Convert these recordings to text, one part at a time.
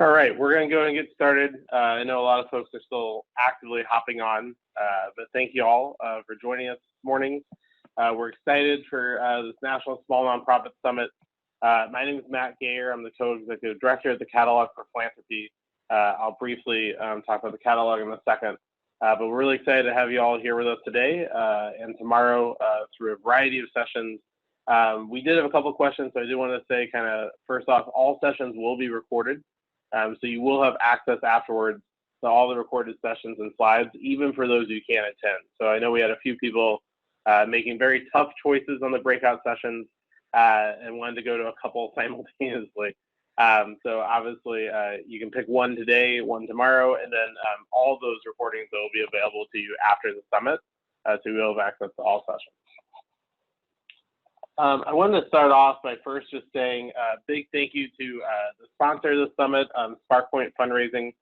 All right, we're going to go and get started. I know a lot of folks are still actively hopping on, but thank you all for joining us this morning. We're excited for this National Small Nonprofit Summit. My name is Matt Gayer. I'm the Co-Executive Director at the Catalogue for Philanthropy. I'll briefly talk about the Catalogue in a second, but we're really excited to have you all here with us today and tomorrow through a variety of sessions. We did have a couple of questions, so I do want to say kind of first off, all sessions will be recorded. So you will have access afterwards to all the recorded sessions and slides, even for those who can't attend. So I know we had a few people making very tough choices on the breakout sessions and wanted to go to a couple simultaneously. So obviously you can pick one today, one tomorrow, and then all those recordings will be available to you after the summit, so you'll have access to all sessions. I wanted to start off by first just saying a big thank you to the sponsor of the summit, SparkPoint Fundraising.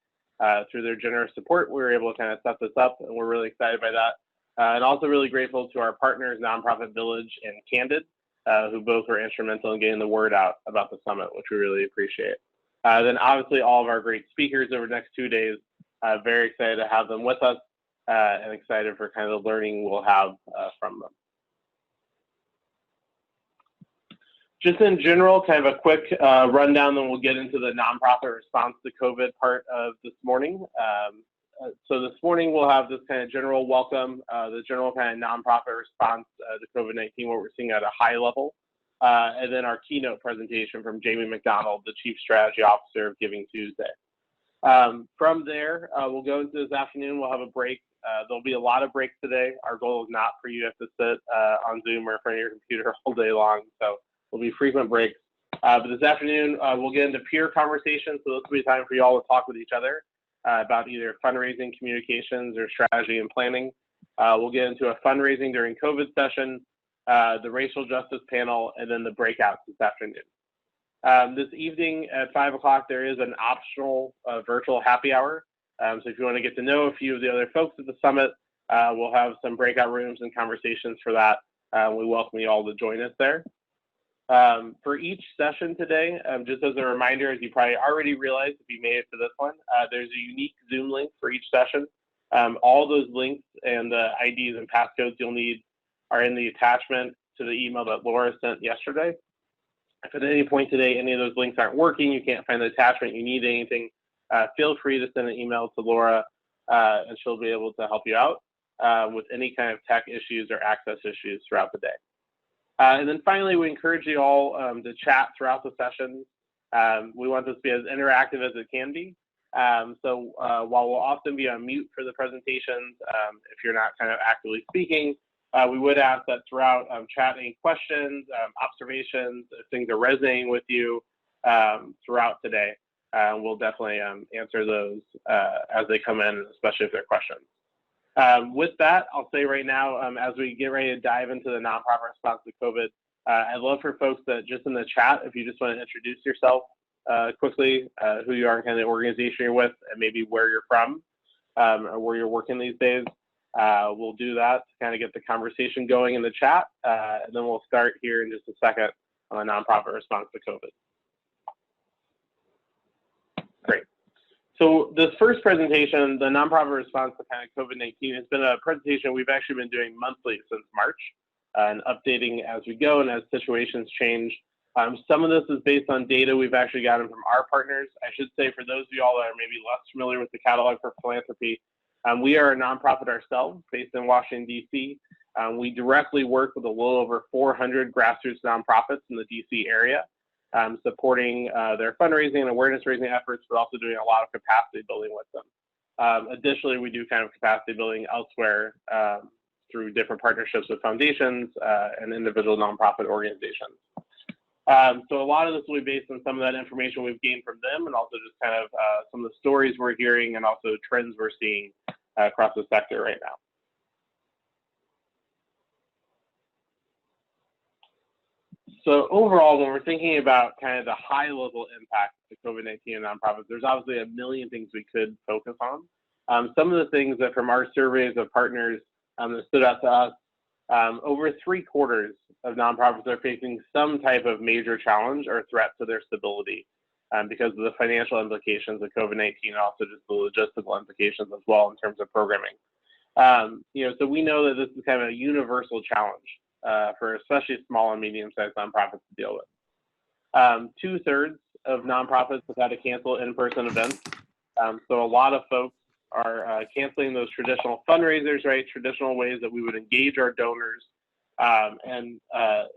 Through their generous support, we were able to kind of set this up, and we're really excited by that. And also really grateful to our partners, Nonprofit Village and Candid, who both were instrumental in getting the word out about the summit, which we really appreciate. Then obviously all of our great speakers over the next 2 days, very excited to have them with us and excited for kind of the learning we'll have from them. Just in general, kind of a quick rundown, then we'll get into the nonprofit response to COVID part of this morning. So this morning we'll have this kind of general welcome, the general kind of nonprofit response to COVID-19, what we're seeing at a high level, and then our keynote presentation from Jamie McDonald, the Chief Strategy Officer of Giving Tuesday. From there, we'll go into this afternoon, we'll have a break. There'll be a lot of breaks today. Our goal is not for you to have to sit on Zoom or in front of your computer all day long. So will be frequent breaks. But this afternoon, we'll get into peer conversations. So this will be time for you all to talk with each other about either fundraising, communications, or strategy and planning. We'll get into a fundraising during COVID session, the racial justice panel, and then the breakouts this afternoon. This evening at 5 o'clock, there is an optional virtual happy hour. So if you want to get to know a few of the other folks at the summit, we'll have some breakout rooms and conversations for that. We welcome you all to join us there. For each session today, just as a reminder, as you probably already realized if you made it to this one, there's a unique Zoom link for each session. All those links and the IDs and passcodes you'll need are in the attachment to the email that Laura sent yesterday. If at any point today any of those links aren't working, you can't find the attachment, you need anything, feel free to send an email to Laura and she'll be able to help you out with any kind of tech issues or access issues throughout the day. And then finally, we encourage you all to chat throughout the sessions. We want this to be as interactive as it can be. So while we'll often be on mute for the presentations, if you're not kind of actively speaking, we would ask that throughout chat any questions, observations, if things are resonating with you throughout today. We'll definitely answer those as they come in, especially if they're questions. With that, I'll say right now, as we get ready to dive into the nonprofit response to COVID, I'd love for folks that just in the chat, if you just want to introduce yourself quickly, who you are, kind of the organization you're with, and maybe where you're from or where you're working these days. We'll do that to kind of get the conversation going in the chat, and then we'll start here in just a second on the nonprofit response to COVID. Great. So this first presentation, the nonprofit response to kind of COVID-19, has been a presentation we've actually been doing monthly since March and updating as we go and as situations change. Some of this is based on data we've actually gotten from our partners. I should say for those of you all that are maybe less familiar with the Catalogue for Philanthropy, we are a nonprofit ourselves based in Washington, D.C. We directly work with a little over 400 grassroots nonprofits in the D.C. area. Supporting their fundraising and awareness raising efforts, but also doing a lot of capacity building with them. Additionally, we do kind of capacity building elsewhere through different partnerships with foundations and individual nonprofit organizations. So a lot of this will be based on some of that information we've gained from them and also just kind of some of the stories we're hearing and also trends we're seeing across the sector right now. So overall, when we're thinking about kind of the high-level impact of COVID-19 on nonprofits, there's obviously a million things we could focus on. Some of the things that from our surveys of partners that stood out to us, over 3/4 of nonprofits are facing some type of major challenge or threat to their stability. because of the financial implications of COVID-19 and also just the logistical implications as well in terms of programming. So we know that this is kind of a universal challenge for especially small and medium-sized nonprofits to deal with. 2/3 of nonprofits have had to cancel in-person events. So a lot of folks are canceling those traditional fundraisers, right? Traditional ways that we would engage our donors. And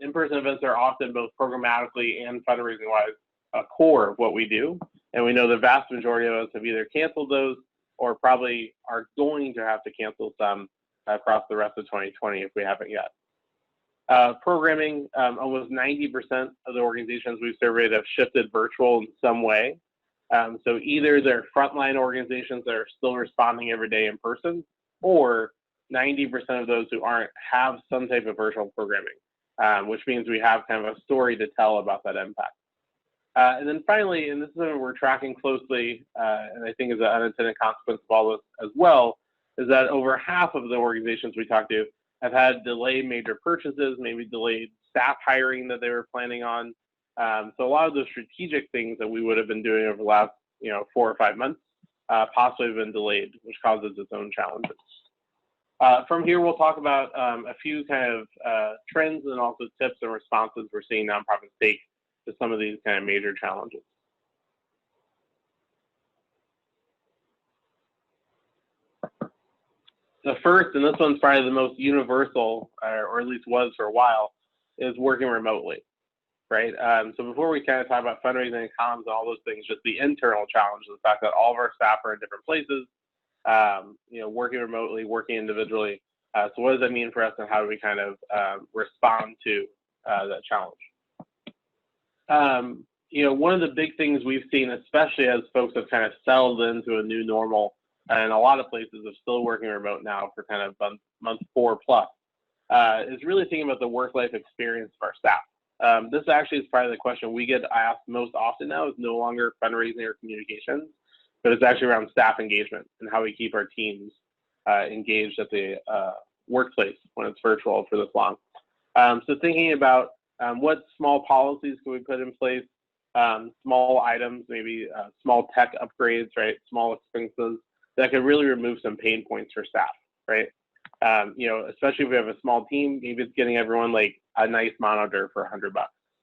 in-person events are often both programmatically and fundraising-wise a core of what we do. And we know the vast majority of us have either canceled those or probably are going to have to cancel some across the rest of 2020 if we haven't yet. Programming, almost 90% of the organizations we've surveyed have shifted virtual in some way. So either they're frontline organizations that are still responding every day in person, or 90% of those who aren't have some type of virtual programming, which means we have kind of a story to tell about that impact. And then finally, and this is something we're tracking closely, and I think is an unintended consequence of all this as well, is that over half of the organizations we talked to have had delayed major purchases, maybe delayed staff hiring that they were planning on. So a lot of those strategic things that we would have been doing over the last 4 or 5 months possibly have been delayed, which causes its own challenges. From here, we'll talk about a few kind of trends and also tips and responses we're seeing nonprofits take to some of these kind of major challenges. The first, and this one's probably the most universal, or at least was for a while, is working remotely, right? So before we kind of talk about fundraising and comms and all those things, just the internal challenge, the fact that all of our staff are in different places, working remotely, working individually. So what does that mean for us, and how do we kind of respond to that challenge? One of the big things we've seen, especially as folks have kind of settled into a new normal, and a lot of places are still working remote now for kind of month 4+, is really thinking about the work-life experience of our staff. This actually is probably the question we get asked most often now, is no longer fundraising or communications, but it's actually around staff engagement and how we keep our teams engaged at the workplace when it's virtual for this long. So thinking about what small policies can we put in place, small items, maybe small tech upgrades, right? Small expenses that could really remove some pain points for staff, right? Especially if we have a small team, maybe it's getting everyone like a nice monitor for $100,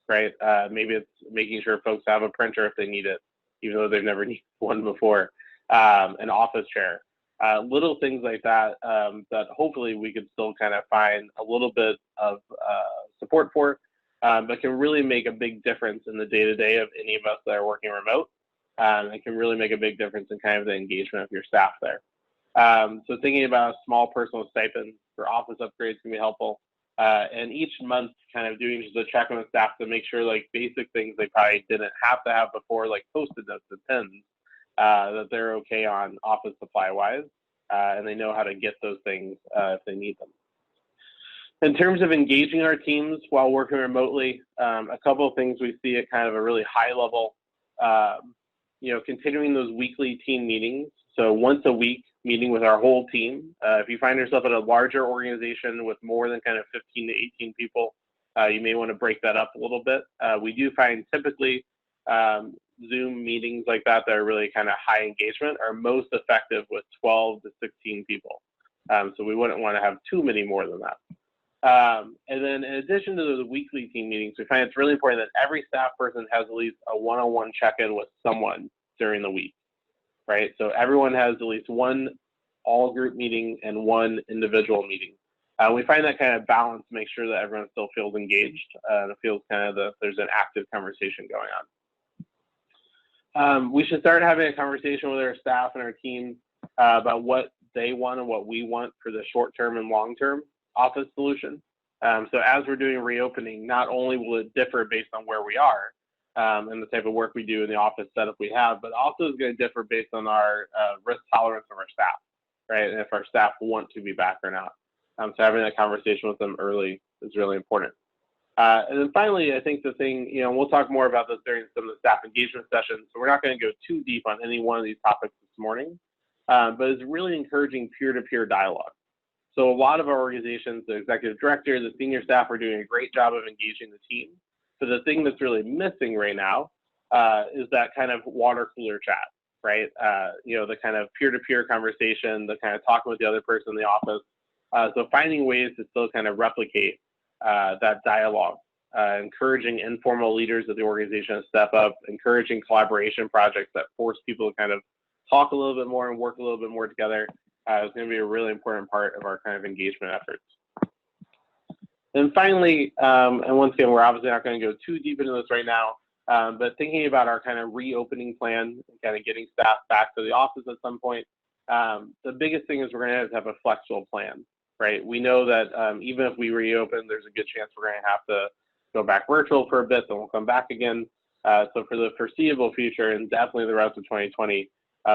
right? Maybe it's making sure folks have a printer if they need it, even though they've never needed one before, an office chair, little things like that, that hopefully we could still kind of find a little bit of support for, but can really make a big difference in the day-to-day of any of us that are working remote. It can really make a big difference in kind of the engagement of your staff there. So thinking about a small personal stipend for office upgrades can be helpful. And each month kind of doing just a check on the staff to make sure like basic things they probably didn't have to have before, like Post-it notes and pens, that they're okay on office supply-wise, and they know how to get those things if they need them. In terms of engaging our teams while working remotely, a couple of things we see at kind of a really high level, continuing those weekly team meetings. So once a week, meeting with our whole team. If you find yourself at a larger organization with more than kind of 15 to 18 people, you may want to break that up a little bit. We do find typically Zoom meetings like that are really kind of high engagement are most effective with 12 to 16 people. So we wouldn't want to have too many more than that. And then in addition to the weekly team meetings, we find it's really important that every staff person has at least a one-on-one check-in with someone during the week, right? So everyone has at least one all-group meeting and one individual meeting. We find that kind of balance to make sure that everyone still feels engaged and it feels kind of there's an active conversation going on. We should start having a conversation with our staff and our team about what they want and what we want for the short-term and long-term office solution. So as we're doing reopening, not only will it differ based on where we are and the type of work we do in the office setup we have, but also is going to differ based on our risk tolerance of our staff, right? And if our staff want to be back or not. So having that conversation with them early is really important. And then finally, I think the thing, we'll talk more about this during some of the staff engagement sessions, so we're not going to go too deep on any one of these topics this morning, but it's really encouraging peer-to-peer dialogue. So a lot of our organizations, the executive director, the senior staff are doing a great job of engaging the team. So the thing that's really missing right now is that kind of water cooler chat, right? The kind of peer-to-peer conversation, the kind of talking with the other person in the office. So finding ways to still kind of replicate that dialogue, encouraging informal leaders of the organization to step up, encouraging collaboration projects that force people to kind of talk a little bit more and work a little bit more together is going to be a really important part of our kind of engagement efforts. And finally, and once again, we're obviously not going to go too deep into this right now, but thinking about our kind of reopening plan and kind of getting staff back to the office at some point, the biggest thing is we're going to have a flexible plan, right? We know that even if we reopen, there's a good chance we're going to have to go back virtual for a bit, then we'll come back again. So for the foreseeable future, and definitely the rest of 2020,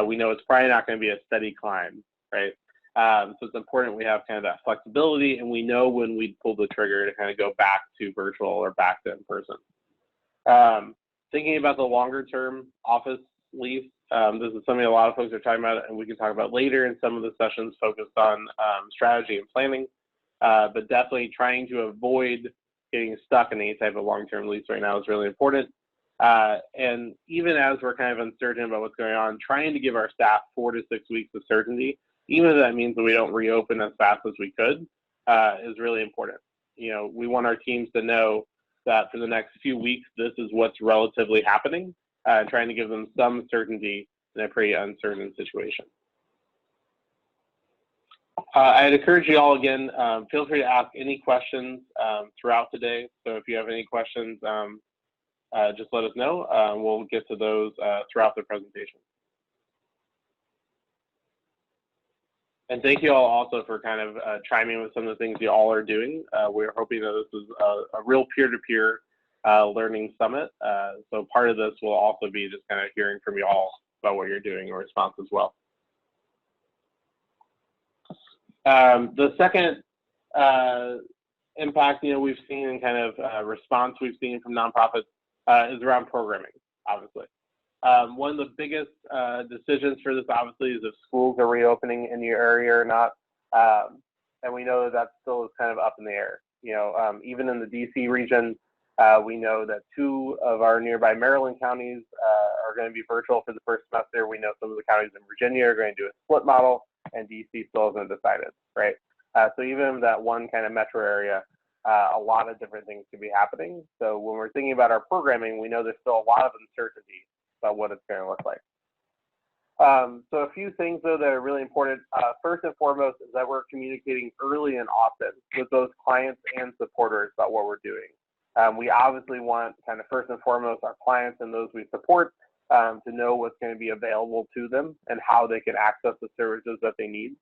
we know it's probably not going to be a steady climb, right? So it's important we have kind of that flexibility, and we know when we pull the trigger to kind of go back to virtual or back to in-person. Thinking about the longer term office leave, this is something a lot of folks are talking about, and we can talk about later in some of the sessions focused on strategy and planning, but definitely trying to avoid getting stuck in any type of long-term lease right now is really important. And even as we're kind of uncertain about what's going on, trying to give our staff 4 to 6 weeks of certainty, even if that means that we don't reopen as fast as we could, is really important. We want our teams to know that for the next few weeks, this is what's relatively happening, trying to give them some certainty in a pretty uncertain situation. I'd encourage you all again, feel free to ask any questions throughout the day. So if you have any questions, just let us know. We'll get to those throughout the presentation. And thank you all also for kind of chiming with some of the things you all are doing. We're hoping that this is a real peer-to-peer learning summit. So part of this will also be just kind of hearing from you all about what you're doing in response as well. The second impact we've seen and kind of response we've seen from nonprofits is around programming, obviously. One of the biggest decisions for this, obviously, is if schools are reopening in your area or not. And we know that still is kind of up in the air. Even in the DC region, we know that 2 of our nearby Maryland counties are going to be virtual for the first semester. We know some of the counties in Virginia are going to do a split model, and DC still hasn't decided, right? So even in that one kind of metro area, a lot of different things could be happening. So when we're thinking about our programming, we know there's still a lot of uncertainty about what it's going to look like. So a few things, though, that are really important. First and foremost is that we're communicating early and often with both clients and supporters about what we're doing. We obviously want kind of first and foremost our clients and those we support to know what's going to be available to them and how they can access the services that they need.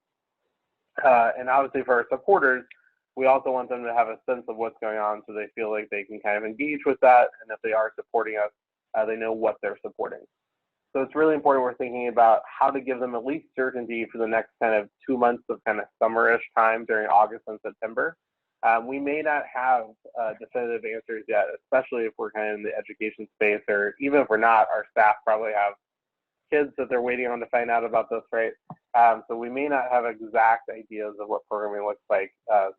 And obviously for our supporters, we also want them to have a sense of what's going on so they feel like they can kind of engage with that. And if they are supporting us, they know what they're supporting. So it's really important we're thinking about how to give them at least certainty for the next kind of 2 months of kind of summerish time during August and September. We may not have definitive answers yet, especially if we're kind of in the education space, or even if we're not, our staff probably have kids that they're waiting on to find out about this, right? So we may not have exact ideas of what programming looks like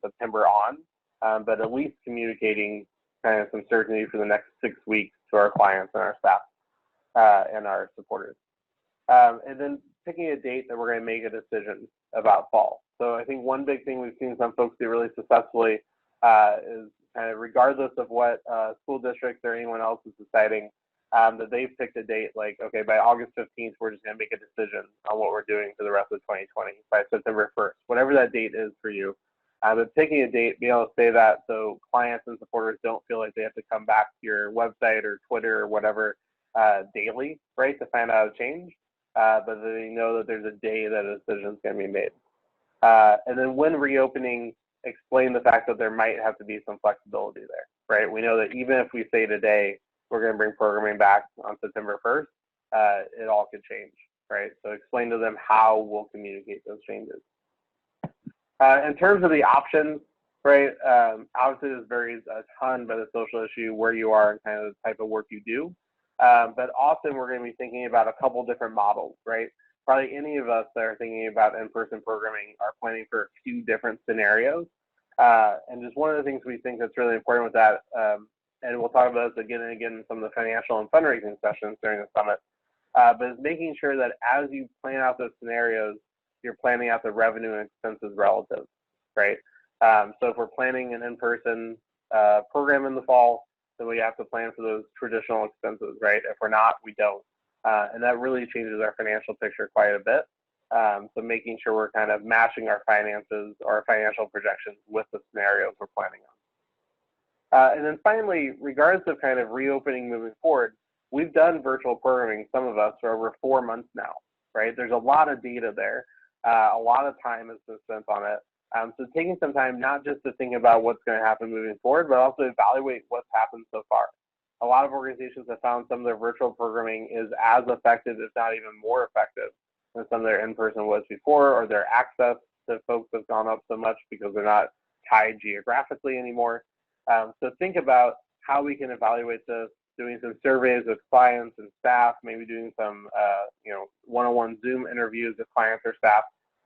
September on, but at least communicating kind of some certainty for the next 6 weeks to our clients and our staff and our supporters. And then picking a date that we're going to make a decision about fall. So I think one big thing we've seen some folks do really successfully is kind of regardless of what school districts or anyone else is deciding, that they've picked a date like, okay, by August 15th, we're just going to make a decision on what we're doing for the rest of 2020 by September 1st, whatever that date is for you. But picking a date, being able to say that so clients and supporters don't feel like they have to come back to your website or Twitter or whatever daily, right, to find out a change, but they know that there's a day that a decision is going to be made. And then when reopening, explain the fact that there might have to be some flexibility there, right? We know that even if we say today we're going to bring programming back on September 1st, it all could change, right? So explain to them how we'll communicate those changes. In terms of the options, right, obviously this varies a ton by the social issue, where you are, and kind of the type of work you do. But often we're going to be thinking about a couple different models, right? Probably any of us that are thinking about in-person programming are planning for a few different scenarios. And just one of the things we think that's really important with that and we'll talk about this again and again in some of the financial and fundraising sessions during the summit, but it's making sure that as you plan out those scenarios, you're planning out the revenue and expenses relative, right? So if we're planning an in-person program in the fall, then we have to plan for those traditional expenses, right? If we're not, we don't. And that really changes our financial picture quite a bit. So making sure we're kind of matching our finances or our financial projections with the scenarios we're planning on. And then finally, regardless of kind of reopening moving forward, we've done virtual programming, some of us, for over 4 months now, right? There's a lot of data there. A lot of time has been spent on it. So taking some time not just to think about what's going to happen moving forward, but also evaluate what's happened so far. A lot of organizations have found some of their virtual programming is as effective, if not even more effective, than some of their in-person was before, or their access to folks has gone up so much because they're not tied geographically anymore. So think about how we can evaluate this, doing some surveys with clients and staff, maybe doing some one-on-one Zoom interviews with clients or staff,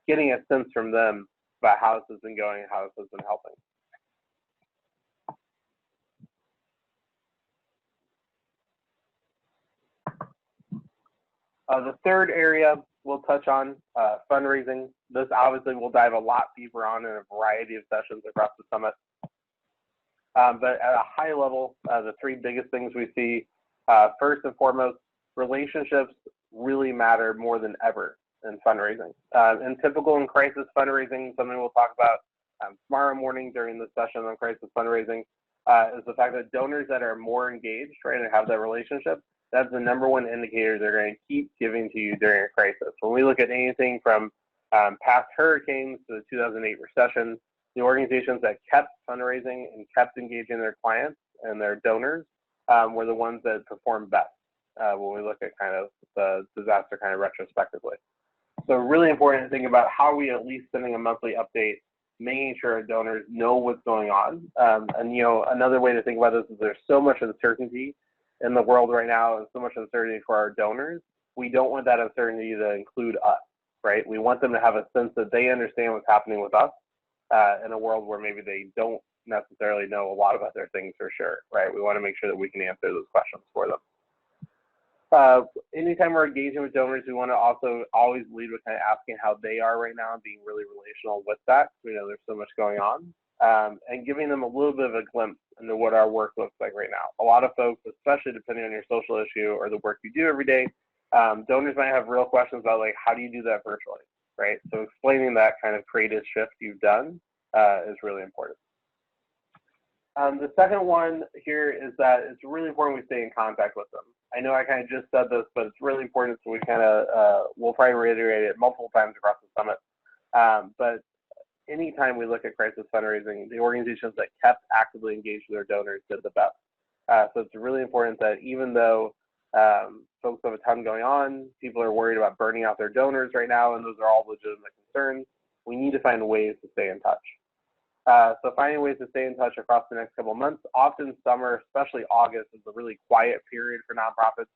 getting a sense from them about how this has been going and how this has been helping. The third area we'll touch on, fundraising. This obviously we'll dive a lot deeper on in a variety of sessions across the summit. But at a high level, the three biggest things we see, first and foremost, relationships really matter more than ever in fundraising. In typical and crisis fundraising, something we'll talk about tomorrow morning during the session on crisis fundraising, is the fact that donors that are more engaged, right, and have that relationship, that's the #1 indicator they're going to keep giving to you during a crisis. When we look at anything from past hurricanes to the 2008 recession, the organizations that kept fundraising and kept engaging their clients and their donors were the ones that performed best when we look at kind of the disaster kind of retrospectively. So really important to think about how we at least sending a monthly update, making sure our donors know what's going on. And another way to think about this is there's so much uncertainty in the world right now and so much uncertainty for our donors. We don't want that uncertainty to include us, right? We want them to have a sense that they understand what's happening with us in a world where maybe they don't necessarily know a lot of other things for sure, right? We want to make sure that we can answer those questions for them. Anytime we're engaging with donors, we want to also always lead with kind of asking how they are right now and being really relational with that. We know there's so much going on, and giving them a little bit of a glimpse into what our work looks like right now. A lot of folks, especially depending on your social issue or the work you do every day, donors might have real questions about like, how do you do that virtually, right? So explaining that kind of creative shift you've done is really important. The second one here is that it's really important we stay in contact with them. I know I kind of just said this, but it's really important, so we kind of, we'll probably reiterate it multiple times across the summit. But anytime we look at crisis fundraising, the organizations that kept actively engaged with their donors did the best. So it's really important that even though folks have a ton going on, people are worried about burning out their donors right now, and those are all legitimate concerns, we need to find ways to stay in touch. So finding ways to stay in touch across the next couple of months. Often summer, especially August, is a really quiet period for nonprofits.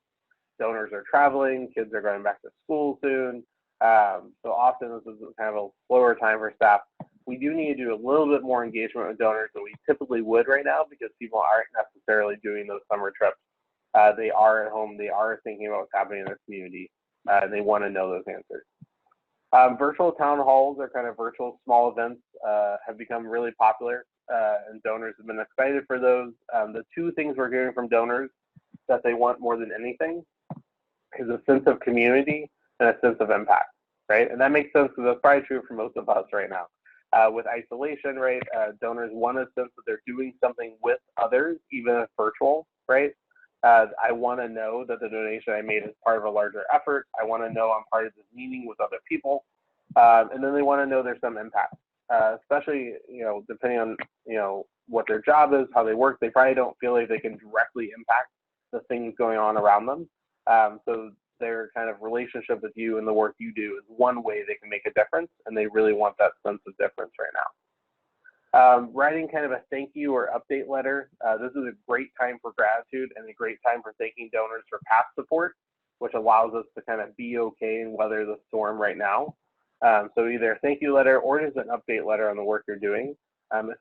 Donors are traveling, kids are going back to school soon. So often this is kind of a slower time for staff. We do need to do a little bit more engagement with donors than we typically would right now because people aren't necessarily doing those summer trips. They are at home, they are thinking about what's happening in their community, and they want to know those answers. Virtual town halls or kind of virtual small events have become really popular, and donors have been excited for those. The two things we're hearing from donors that they want more than anything is a sense of community and a sense of impact, right? And that makes sense because that's probably true for most of us right now. With isolation, right, donors want a sense that they're doing something with others, even if virtual, right? I want to know that the donation I made is part of a larger effort. I want to know I'm part of this meeting with other people. And then they want to know there's some impact, especially, depending on, what their job is, how they work, they probably don't feel like they can directly impact the things going on around them. So their kind of relationship with you and the work you do is one way they can make a difference, and they really want that sense of difference right now. Writing kind of a thank you or update letter. This is a great time for gratitude and a great time for thanking donors for past support, which allows us to kind of be okay and weather the storm right now. So either a thank you letter or just an update letter on the work you're doing.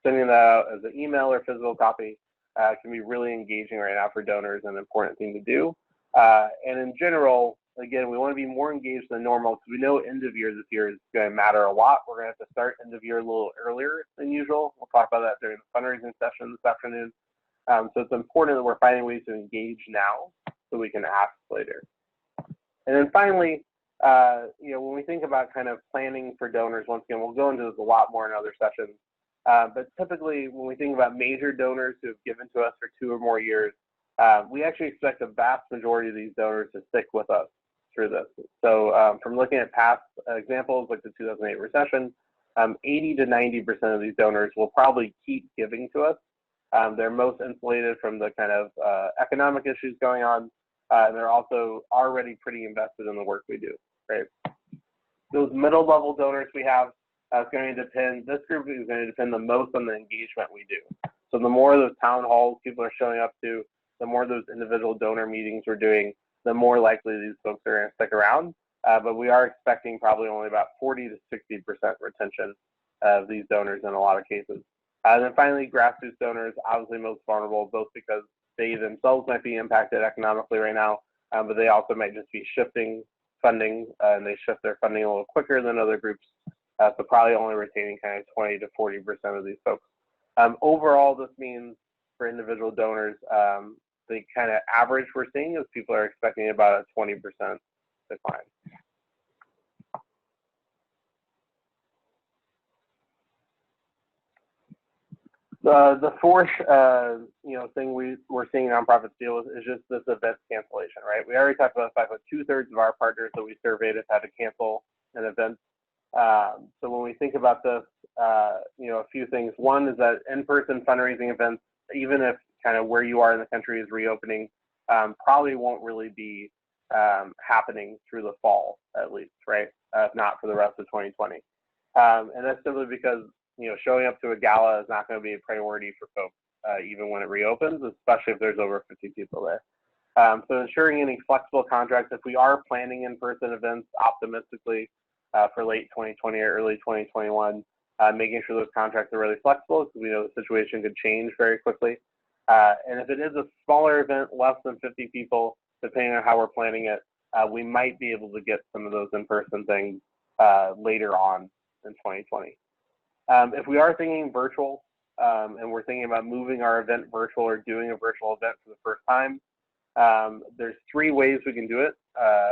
Sending that out as an email or physical copy. can be really engaging right now for donors and an important thing to do. And in general, again, we want to be more engaged than normal because we know end of year this year is going to matter a lot. We're going to have to start end of year a little earlier than usual. We'll talk about that during the fundraising session this afternoon. So it's important that we're finding ways to engage now so we can ask later. And then finally, when we think about kind of planning for donors, once again, we'll go into this a lot more in other sessions. But typically, when we think about major donors who have given to us for 2 or more years, we actually expect the vast majority of these donors to stick with us through this. So from looking at past examples like the 2008 recession, 80 to 90% of these donors will probably keep giving to us. They're most insulated from the kind of economic issues going on, and they're also already pretty invested in the work we do, right? Those middle level donors we have, is going to depend, this group is going to depend the most on the engagement we do. So the more of those town halls people are showing up to, the more those individual donor meetings we're doing, the more likely these folks are going to stick around. But we are expecting probably only about 40 to 60% retention of these donors in a lot of cases. And then finally, grassroots donors, obviously most vulnerable, both because they themselves might be impacted economically right now, but they also might just be shifting funding, and they shift their funding a little quicker than other groups. So probably only retaining kind of 20 to 40% of these folks. Overall, this means for individual donors, the kind of average we're seeing is people are expecting about a 20% decline. The fourth thing we're seeing nonprofits deal with is just this event cancellation, right? We already talked about the fact that 2/3 of our partners that we surveyed have had to cancel an event. So when we think about this, a few things. One is that in-person fundraising events, even if kind of where you are in the country is reopening, probably won't really be happening through the fall, at least, right? If not for the rest of 2020. And that's simply because, showing up to a gala is not going to be a priority for folks, even when it reopens, especially if there's over 50 people there. So ensuring any flexible contracts, if we are planning in-person events optimistically for late 2020 or early 2021, making sure those contracts are really flexible because we know the situation could change very quickly. And if it is a smaller event, less than 50 people, depending on how we're planning it, we might be able to get some of those in-person things later on in 2020. If we are thinking virtual, and we're thinking about moving our event virtual or doing a virtual event for the first time, there's 3 ways we can do it.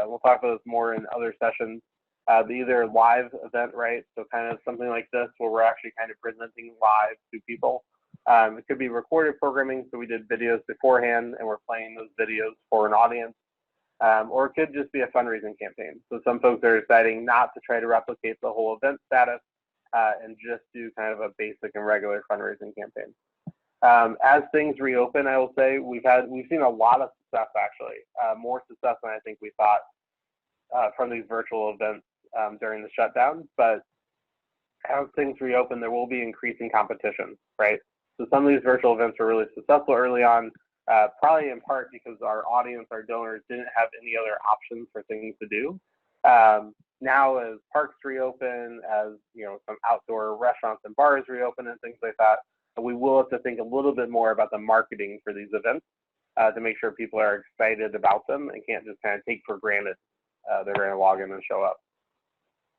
We'll talk about this more in other sessions. Either a live event, right? So kind of something like this where we're actually kind of presenting live to people. It could be recorded programming, so we did videos beforehand and we're playing those videos for an audience. Or it could just be a fundraising campaign. So some folks are deciding not to try to replicate the whole event status and just do kind of a basic and regular fundraising campaign. As things reopen, I will say we've seen a lot of success actually, more success than I think we thought from these virtual events during the shutdown. But as things reopen, there will be increasing competition, right? So some of these virtual events were really successful early on, probably in part because our audience, our donors, didn't have any other options for things to do. Now, as parks reopen, as some outdoor restaurants and bars reopen and things like that, we will have to think a little bit more about the marketing for these events to make sure people are excited about them and can't just kind of take for granted they're going to log in and show up.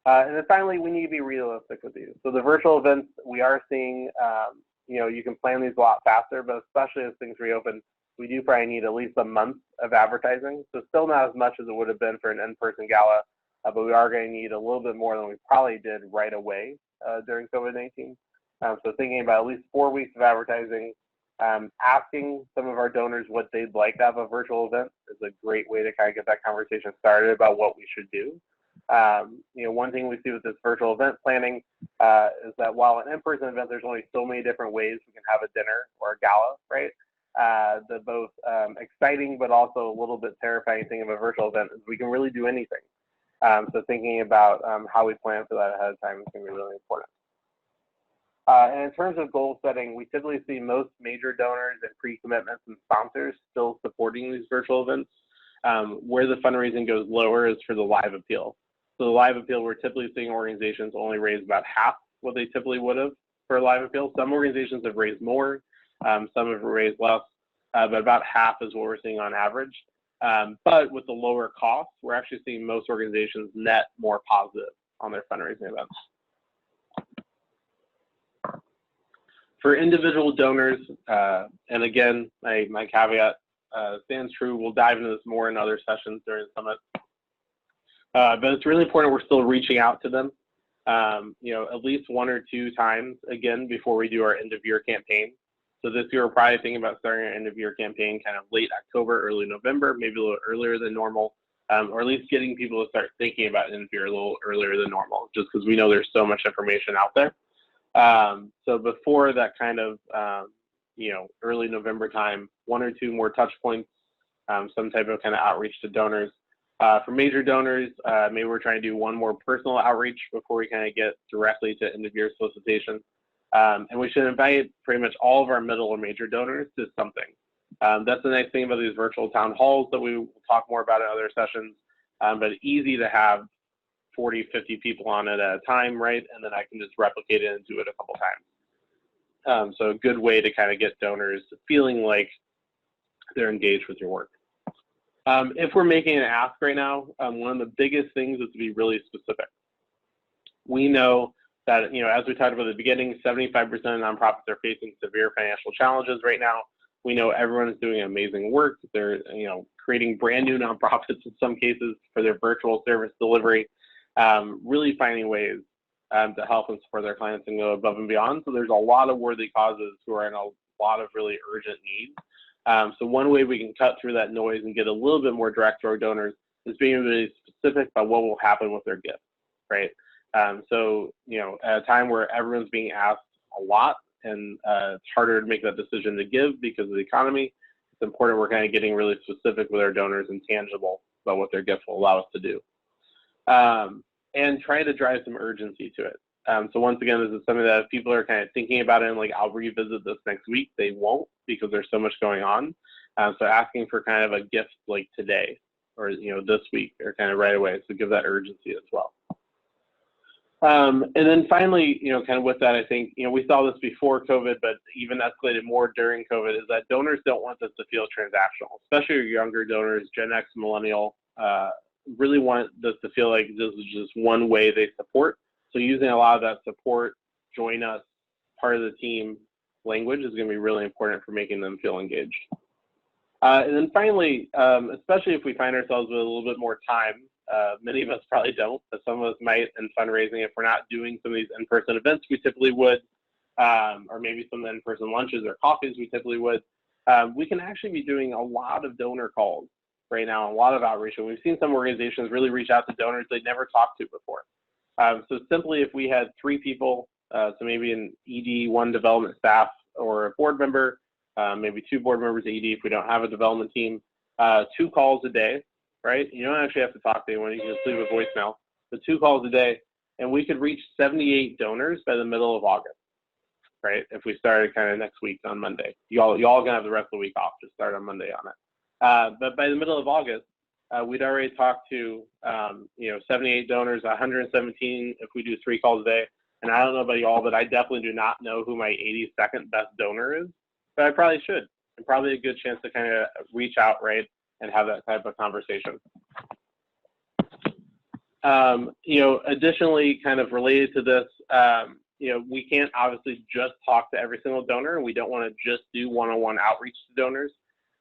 And then finally, we need to be realistic with these. So the virtual events, we are seeing, you can plan these a lot faster, but especially as things reopen, we do probably need at least a month of advertising. So still not as much as it would have been for an in-person gala, but we are going to need a little bit more than we probably did right away during COVID-19. So thinking about at least 4 weeks of advertising, asking some of our donors what they'd like to have a virtual event is a great way to kind of get that conversation started about what we should do. One thing we see with this virtual event planning is that while an in-person event, there's only so many different ways we can have a dinner or a gala, right? The both exciting but also a little bit terrifying thing of a virtual event is we can really do anything. So thinking about how we plan for that ahead of time is going to be really important. And in terms of goal setting, we typically see most major donors and pre-commitments and sponsors still supporting these virtual events. Where the fundraising goes lower is for the live appeal. So the live appeal, we're typically seeing organizations only raise about half what they typically would have for a live appeal. Some organizations have raised more. Some have raised less, but about half is what we're seeing on average. But with the lower cost, we're actually seeing most organizations net more positive on their fundraising events. For individual donors, and again, my caveat stands true. We'll dive into this more in other sessions during the summit. But it's really important we're still reaching out to them, at least 1 or 2 times, again, before we do our end-of-year campaign. So this year, we're probably thinking about starting our end-of-year campaign kind of late October, early November, maybe a little earlier than normal, or at least getting people to start thinking about end-of-year a little earlier than normal, just because we know there's so much information out there. So before that kind of, early November time, 1 or 2 more touch points, some type of kind of outreach to donors. For major donors, maybe we're trying to do 1 more personal outreach before we kind of get directly to end-of-year solicitation. And we should invite pretty much all of our middle or major donors to something. That's the nice thing about these virtual town halls that we will talk more about in other sessions, but easy to have 40, 50 people on it at a time, right? And then I can just replicate it and do it a couple times. So a good way to kind of get donors feeling like they're engaged with your work. If we're making an ask right now, one of the biggest things is to be really specific. We know that, as we talked about at the beginning, 75% of nonprofits are facing severe financial challenges right now. We know everyone is doing amazing work. They're, creating brand new nonprofits in some cases for their virtual service delivery, really finding ways to help and support their clients and go above and beyond. So there's a lot of worthy causes who are in a lot of really urgent needs. So one way we can cut through that noise and get a little bit more direct to our donors is being really specific about what will happen with their gift, right? So, at a time where everyone's being asked a lot and it's harder to make that decision to give because of the economy, it's important we're kind of getting really specific with our donors and tangible about what their gift will allow us to do. And try to drive some urgency to it. So once again, this is something that if people are kind of thinking about it and like, I'll revisit this next week, they won't because there's so much going on. So asking for kind of a gift like today or, this week or kind of right away. So give that urgency as well. And then finally, kind of with that, I think, we saw this before COVID, but even escalated more during COVID is that donors don't want this to feel transactional, especially your younger donors, Gen X, Millennial, really want this to feel like this is just one way they support. So using a lot of that support, join us, part of the team language is going to be really important for making them feel engaged. And then finally, especially if we find ourselves with a little bit more time, many of us probably don't, but some of us might in fundraising if we're not doing some of these in-person events we typically would, or maybe some in-person lunches or coffees we typically would, we can actually be doing a lot of donor calls right now, a lot of outreach. And we've seen some organizations really reach out to donors they'd never talked to before. So simply if we had 3 people, so maybe an ED, 1 development staff or a board member, maybe 2 board members ED if we don't have a development team, 2 calls a day, right? You don't actually have to talk to anyone, you can just leave a voicemail, but 2 calls a day, and we could reach 78 donors by the middle of August, right? If we started kind of next week on Monday. Y'all gonna have the rest of the week off, just start on Monday on it. But by the middle of August, we'd already talked to 78 donors, 117 if we do 3 calls a day. And I don't know about y'all, but I definitely do not know who my 82nd best donor is, but I probably should. And probably a good chance to kind of reach out, right, and have that type of conversation. Additionally, kind of related to this, we can't obviously just talk to every single donor, and we don't want to just do one-on-one outreach to donors.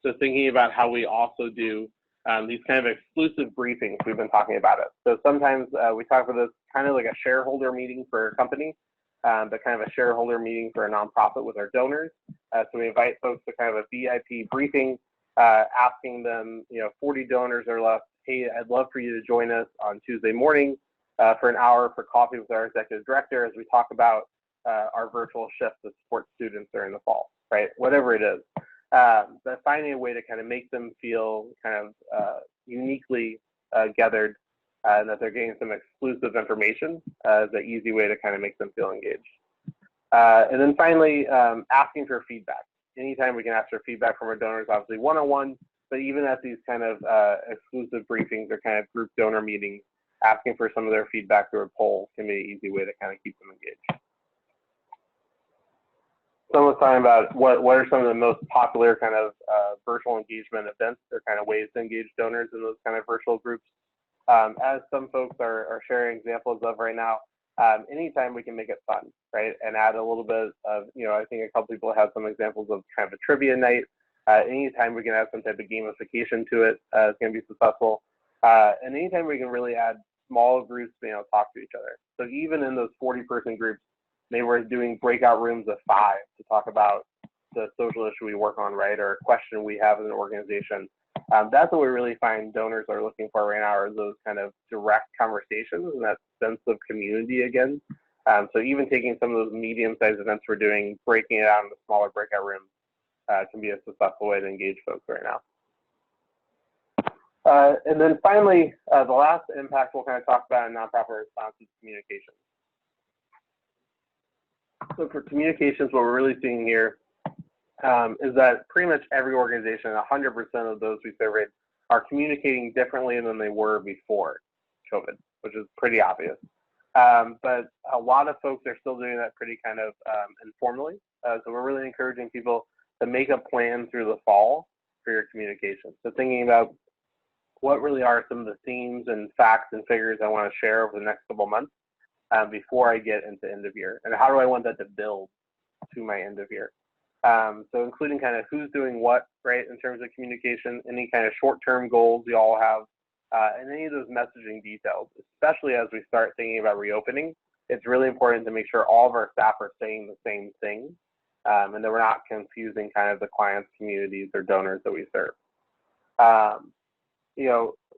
So thinking about how we also do these kind of exclusive briefings, we've been talking about it. So sometimes we talk about this kind of like a shareholder meeting for a company, but kind of a shareholder meeting for a nonprofit with our donors. So we invite folks to kind of a VIP briefing, asking them, 40 donors or less, hey, I'd love for you to join us on Tuesday morning for an hour for coffee with our executive director as we talk about our virtual shift to support students during the fall, right? Whatever it is. But finding a way to kind of make them feel kind of uniquely gathered and that they're getting some exclusive information is an easy way to kind of make them feel engaged. And then finally, asking for feedback. Anytime we can ask for feedback from our donors, obviously one-on-one, but even at these kind of exclusive briefings or kind of group donor meetings, asking for some of their feedback through a poll can be an easy way to kind of keep them engaged. someone was talking about what are some of the most popular kind of virtual engagement events or kind of ways to engage donors in those kind of virtual groups. As some folks are sharing examples of right now, anytime we can make it fun, right, and add a little bit of, I think a couple people have some examples of kind of a trivia night. Anytime we can add some type of gamification to it, it's going to be successful. And anytime we can really add small groups being able to talk to each other. So even in those 40-person groups, maybe we're doing breakout rooms of 5 to talk about the social issue we work on, right, or a question we have as an organization. That's what we really find donors are looking for right now, are those kind of direct conversations and that sense of community again. So even taking some of those medium-sized events we're doing, breaking it out into smaller breakout rooms can be a successful way to engage folks right now. And then finally, the last impact we'll kind of talk about in nonprofit response is communication. So for communications, what we're really seeing here is that pretty much every organization, 100% of those we surveyed, are communicating differently than they were before COVID, which is pretty obvious. But a lot of folks are still doing that pretty kind of informally. So we're really encouraging people to make a plan through the fall for your communication. So thinking about what really are some of the themes and facts and figures I want to share over the next couple of months before I get into end of year, and how do I want that to build to my end of year. So including kind of who's doing what, right, in terms of communication, any kind of short-term goals we all have, and any of those messaging details, especially as we start thinking about reopening. It's really important to make sure all of our staff are saying the same thing, and that we're not confusing kind of the clients, communities, or donors that we serve.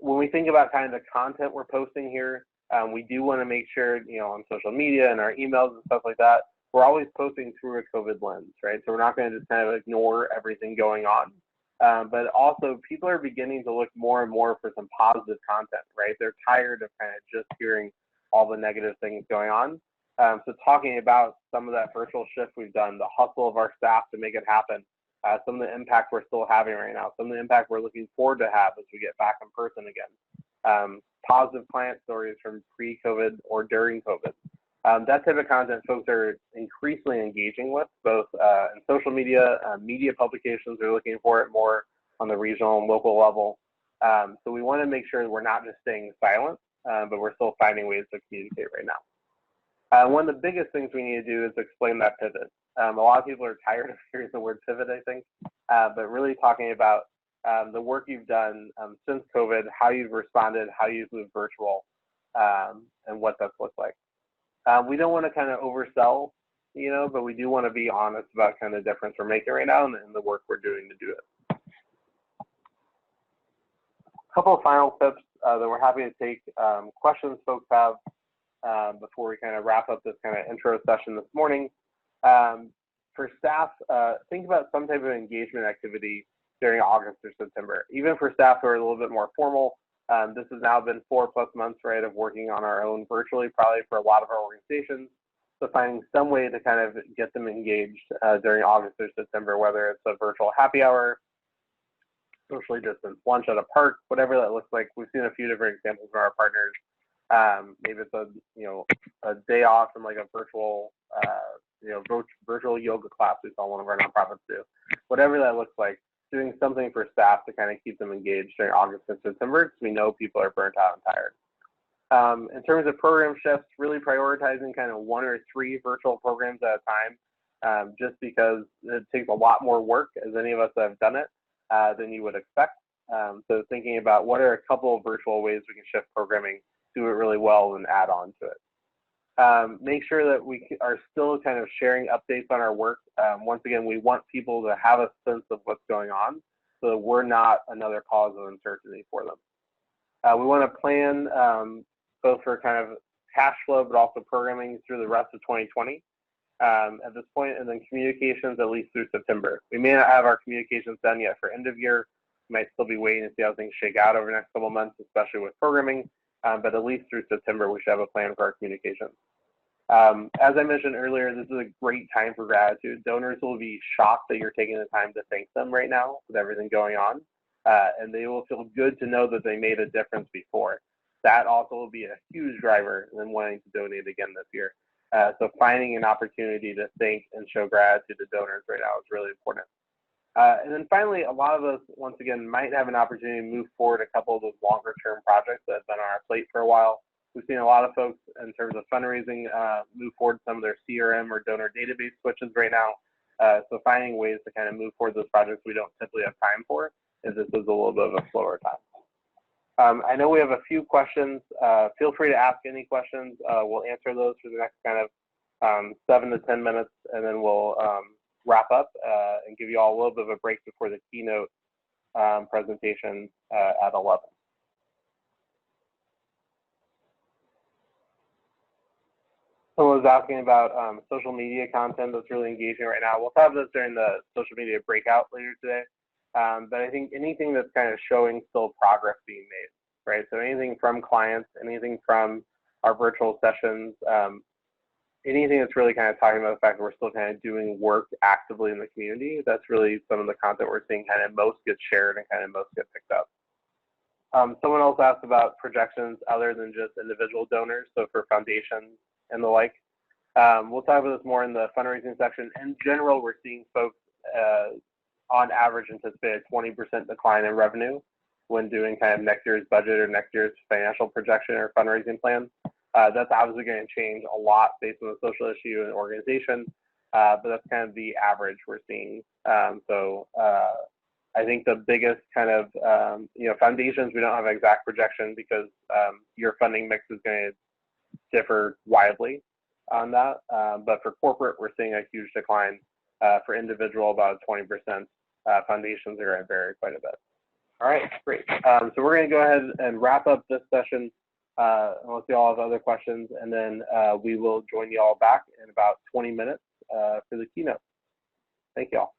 When we think about kind of the content we're posting here, we do want to make sure, on social media and our emails and stuff like that, we're always posting through a COVID lens, right? So we're not going to just kind of ignore everything going on. But also, people are beginning to look more and more for some positive content, right? They're tired of kind of just hearing all the negative things going on. So talking about some of that virtual shift we've done, the hustle of our staff to make it happen, some of the impact we're still having right now, some of the impact we're looking forward to have as we get back in person again, positive client stories from pre-COVID or during COVID. That type of content folks are increasingly engaging with, both in social media, media publications are looking for it more on the regional and local level. So we want to make sure that we're not just staying silent, but we're still finding ways to communicate right now. One of the biggest things we need to do is explain that pivot. A lot of people are tired of hearing the word pivot, I think, but really talking about the work you've done since COVID, how you've responded, how you've moved virtual, and what that's looked like. We don't want to kind of oversell, but we do want to be honest about kind of the difference we're making right now and the work we're doing to do it. A couple of final tips that we're happy to take questions folks have before we kind of wrap up this kind of intro session this morning. For staff, think about some type of engagement activity during August or September. Even for staff who are a little bit more formal, this has now been 4+ months, right, of working on our own virtually, probably for a lot of our organizations. So finding some way to kind of get them engaged during August or September, whether it's a virtual happy hour, socially distanced lunch at a park, whatever that looks like. We've seen a few different examples from our partners. Maybe it's a day off from like a virtual virtual yoga class we saw one of our nonprofits do. Whatever that looks like, doing something for staff to kind of keep them engaged during August and September, because we know people are burnt out and tired. In terms of program shifts, really prioritizing kind of 1 or 3 virtual programs at a time, just because it takes a lot more work, as any of us have done it, than you would expect. So thinking about what are a couple of virtual ways we can shift programming, do it really well, and add on to it. Make sure that we are still kind of sharing updates on our work. Once again, we want people to have a sense of what's going on so that we're not another cause of uncertainty for them. We want to plan both for kind of cash flow, but also programming through the rest of 2020 at this point, and then communications at least through September. We may not have our communications done yet for end of year. We might still be waiting to see how things shake out over the next couple of months, especially with programming. But at least through September, we should have a plan for our communications. As I mentioned earlier, this is a great time for gratitude. Donors will be shocked that you're taking the time to thank them right now with everything going on. And they will feel good to know that they made a difference before. That also will be a huge driver in wanting to donate again this year. So finding an opportunity to thank and show gratitude to donors right now is really important. And then finally, a lot of us, once again, might have an opportunity to move forward a couple of those longer term projects that have been on our plate for a while. We've seen a lot of folks in terms of fundraising move forward some of their CRM or donor database switches right now. So finding ways to kind of move forward those projects we don't typically have time for, is this is a little bit of a slower time. I know we have a few questions. Feel free to ask any questions. We'll answer those for the next kind of 7 to 10 minutes, and then we'll wrap up and give you all a little bit of a break before the keynote presentation at 11. Someone was asking about social media content that's really engaging right now. We'll have this during the social media breakout later today. But I think anything that's kind of showing still progress being made, right? So anything from clients, anything from our virtual sessions, anything that's really kind of talking about the fact that we're still kind of doing work actively in the community, that's really some of the content we're seeing kind of most get shared and kind of most get picked up. Someone else asked about projections other than just individual donors, so for foundations and the like. We'll talk about this more in the fundraising section. In general, we're seeing folks on average anticipate a 20% decline in revenue when doing kind of next year's budget or next year's financial projection or fundraising plan. That's obviously going to change a lot based on the social issue and organization, but that's kind of the average we're seeing. I think the biggest kind of, foundations, we don't have an exact projection because your funding mix is going to differ widely on that. But for corporate, we're seeing a huge decline. For individual, about 20%. Foundations are going to vary quite a bit. All right, great. So we're going to go ahead and wrap up this session unless you all have other questions, and then we will join you all back in about 20 minutes for the keynote. Thank you all.